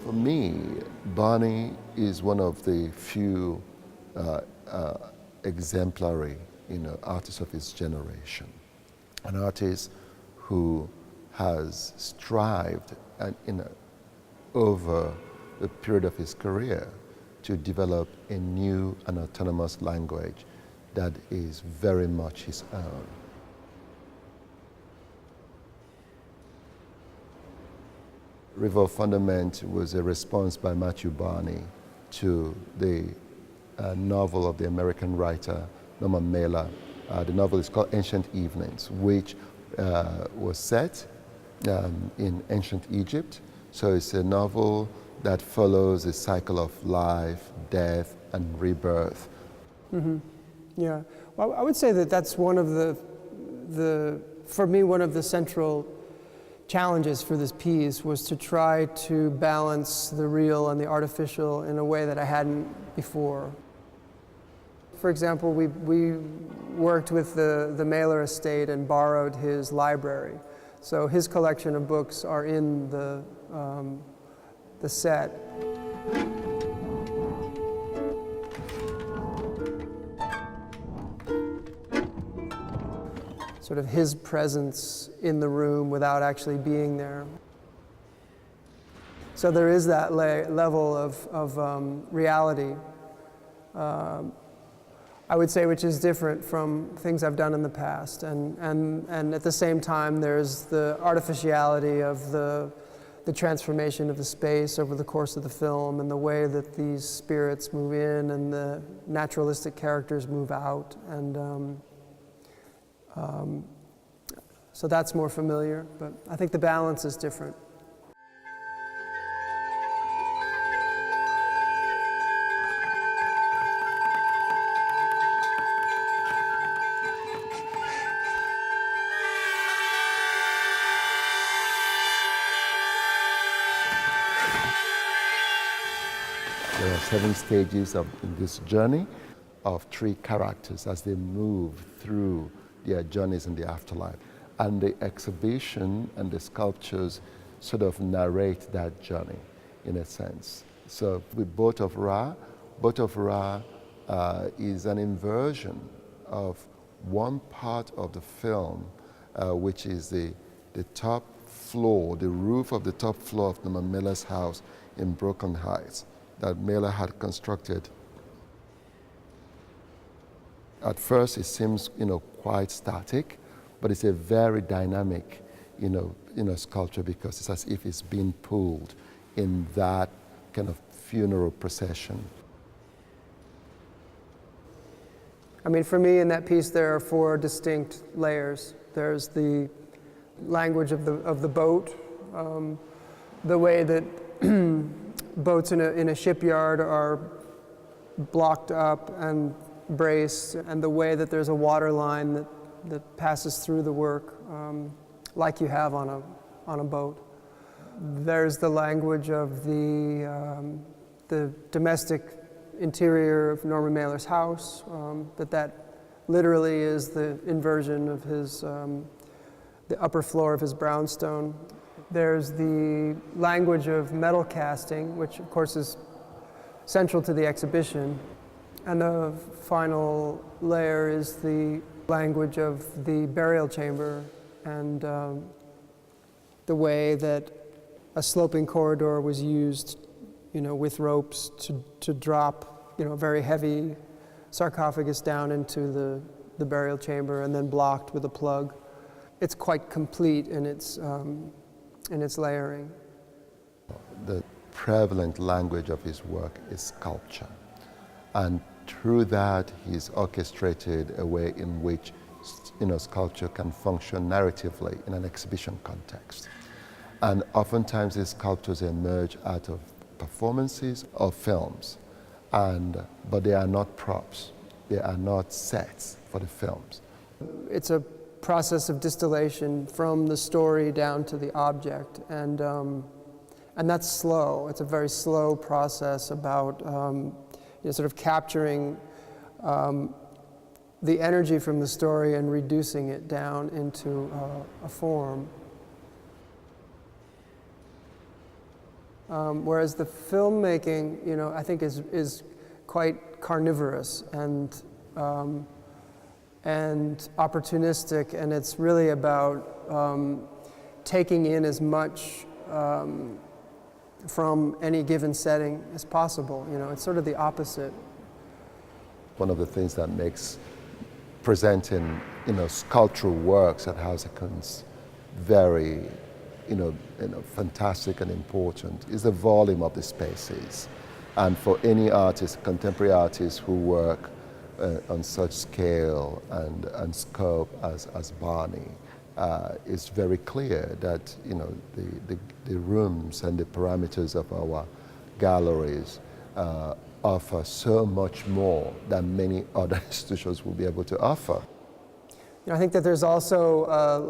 For me, Barney is one of the few exemplary, artists of his generation. An artist who has strived over the period of his career to develop a new and autonomous language that is very much his own. River of Fundament was a response by Matthew Barney to the novel of the American writer Norman Mailer. The novel is called Ancient Evenings, which was set in ancient Egypt. So it's a novel that follows a cycle of life, death, and rebirth. Mm-hmm. Yeah, well, I would say that that's one of for me, one of the central challenges for this piece was to try to balance the real and the artificial in a way that I hadn't before. For example, we worked with the Mailer estate and borrowed his library. So his collection of books are in the set. Sort of his presence in the room without actually being there. So there is that level of reality, I would say, which is different from things I've done in the past. And at the same time, there's the artificiality of the transformation of the space over the course of the film and the way that these spirits move in and the naturalistic characters move out. And so that's more familiar, but I think the balance is different. There are 7 stages in this journey of 3 characters as they move through their journeys in the afterlife. And the exhibition and the sculptures sort of narrate that journey in a sense. So with Boat of Ra is an inversion of one part of the film, which is the top floor, the roof of the top floor of Norman Mailer's house in Brooklyn Heights that Mailer had constructed. At first it seems, quite static, but it's a very dynamic, sculpture because it's as if it's being pulled in that kind of funeral procession. I mean, for me in that piece there are 4 distinct layers. There's the language of the boat, the way that boats in a shipyard are blocked up and braced, and the way that there's a water line that passes through the work, like you have on a boat. There's the language of the domestic interior of Norman Mailer's house, that literally is the inversion of his the upper floor of his brownstone. There's the language of metal casting, which of course is central to the exhibition. And the final layer is the language of the burial chamber and the way that a sloping corridor was used, with ropes to drop, a very heavy sarcophagus down into the burial chamber and then blocked with a plug. It's quite complete in its layering. The prevalent language of his work is sculpture. And through that, he's orchestrated a way in which, sculpture can function narratively in an exhibition context. And oftentimes these sculptures emerge out of performances or films, but they are not props. They are not sets for the films. It's a process of distillation from the story down to the object, and that's slow. It's a very slow process about sort of capturing the energy from the story and reducing it down into a form. Whereas the filmmaking, you know, I think is quite carnivorous and opportunistic, and it's really about taking in as much from any given setting as possible. You know, it's sort of the opposite. One of the things that makes presenting, you know, sculptural works at Kunst very, fantastic and important is the volume of the spaces. And for any artist, contemporary artists who work on such scale and scope as Barney, it's very clear that, you know, the rooms and the parameters of our galleries offer so much more than many other institutions will be able to offer. You know, I think that there's also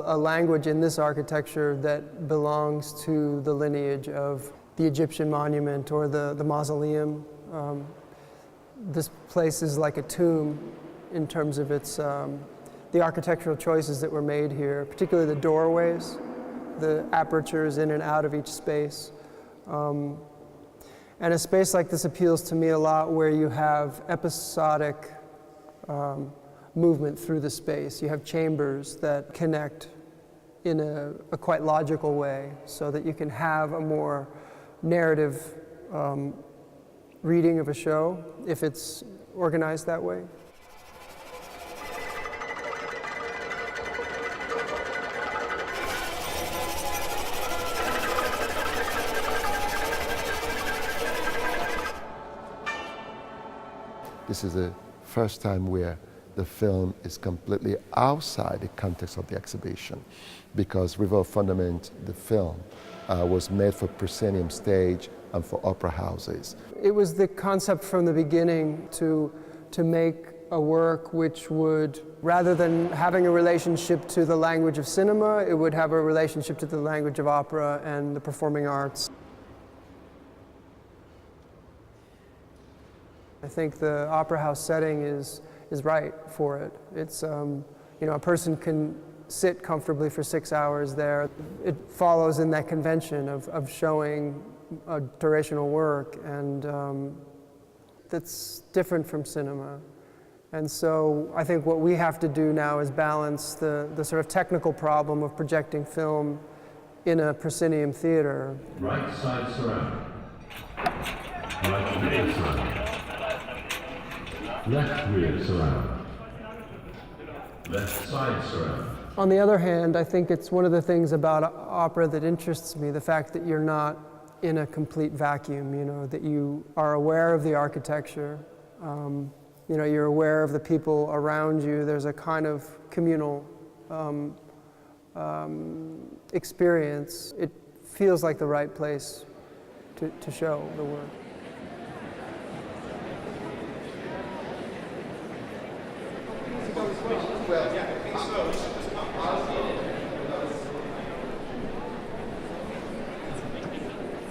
a language in this architecture that belongs to the lineage of the Egyptian monument or the mausoleum. This place is like a tomb in terms of its the architectural choices that were made here, particularly the doorways, the apertures in and out of each space. And a space like this appeals to me a lot, where you have episodic movement through the space. You have chambers that connect in a quite logical way, so that you can have a more narrative reading of a show if it's organized that way. This is the first time where the film is completely outside the context of the exhibition, because River of Fundament, the film, was made for proscenium stage and for opera houses. It was the concept from the beginning to make a work which would, rather than having a relationship to the language of cinema, it would have a relationship to the language of opera and the performing arts. I think the opera house setting is right for it. It's, a person can sit comfortably for 6 hours there. It follows in that convention of showing a durational work, and that's different from cinema. And so I think what we have to do now is balance the sort of technical problem of projecting film in a proscenium theater. Right side surround. Right rear surround. Left rear surround. Left side surround. On the other hand, I think it's one of the things about opera that interests me, the fact that you're not in a complete vacuum, that you are aware of the architecture, you're aware of the people around you. There's a kind of communal experience. It feels like the right place to show the work.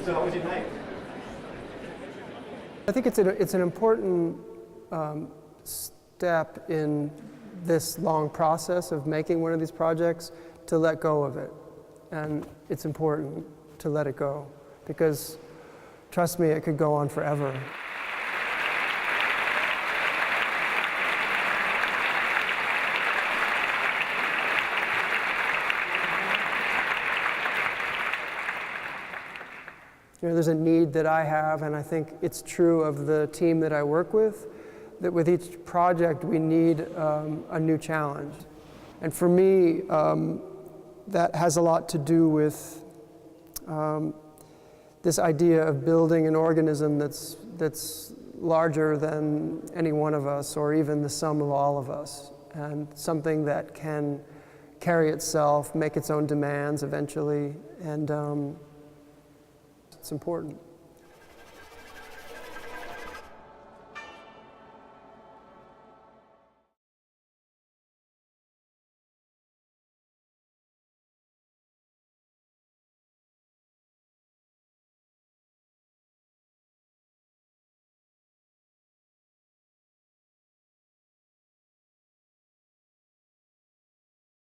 So how was your night? I think it's an important step in this long process of making one of these projects to let go of it. And it's important to let it go, because trust me, it could go on forever. There's a need that I have, and I think it's true of the team that I work with, that with each project we need a new challenge. And for me, that has a lot to do with this idea of building an organism that's larger than any one of us, or even the sum of all of us, and something that can carry itself, make its own demands eventually, and it's important.